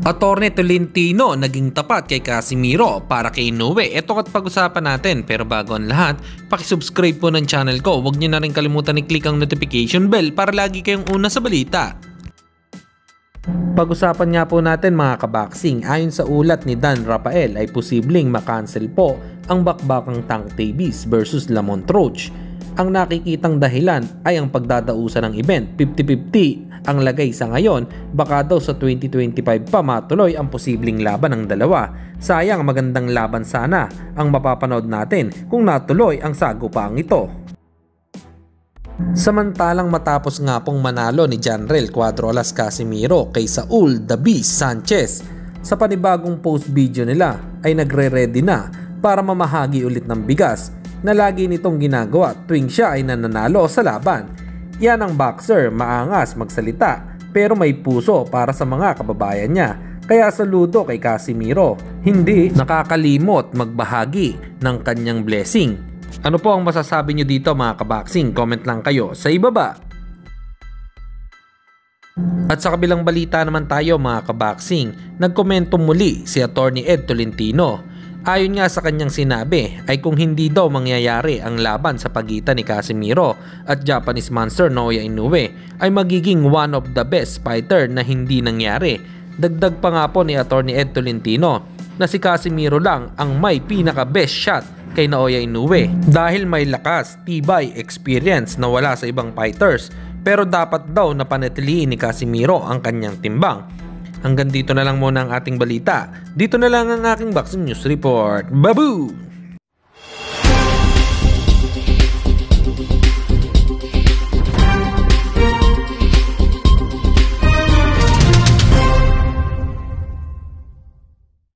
Attorney Tolentino naging tapat kay Casimiro para kay Inoue. Ito at pag-usapan natin, pero bago ang lahat, pakisubscribe po ng channel ko. Huwag niyo na rin kalimutan i-click ang notification bell para lagi kayong una sa balita. Pag-usapan nga po natin mga kaboxing, ayon sa ulat ni Dan Rafael ay posibleng makancel po ang bakbakang Tank Davis versus Lamont Roach. Ang nakikitang dahilan ay ang pagdadausan ng event, 50-50 ang lagay sa ngayon, baka daw sa 2025 pa matuloy ang posibleng laban ng dalawa. Sayang, magandang laban sana ang mapapanood natin kung natuloy ang sagupaang ito. Samantalang matapos nga pong manalo ni Janrel Cuadro Alas Casimiro kay Saul The Beast Sanchez, sa panibagong post video nila ay nagre-ready na para mamahagi ulit ng bigas na lagi nitong ginagawa tuwing siya ay nananalo sa laban. Yan ang boxer, maangas magsalita pero may puso para sa mga kababayan niya. Kaya saludo kay Casimiro, hindi nakakalimot magbahagi ng kanyang blessing. Ano po ang masasabi nyo dito mga kaboxing? Comment lang kayo sa ibaba. At sa kabilang balita naman tayo mga kaboxing, nagkomento muli si Attorney Ed Tolentino. Ayon nga sa kanyang sinabi ay kung hindi daw mangyayari ang laban sa pagitan ni Casimiro at Japanese Monster Naoya Inoue ay magiging one of the best fighter na hindi nangyari. Dagdag pa nga po ni Attorney Ed Tolentino na si Casimiro lang ang may pinaka best shot kay Naoya Inoue dahil may lakas, tibay, experience na wala sa ibang fighters, pero dapat daw na panatiliin ni Casimiro ang kanyang timbang. Hanggang dito na lang muna ang ating balita. Dito na lang ang aking boxing news report. Babu!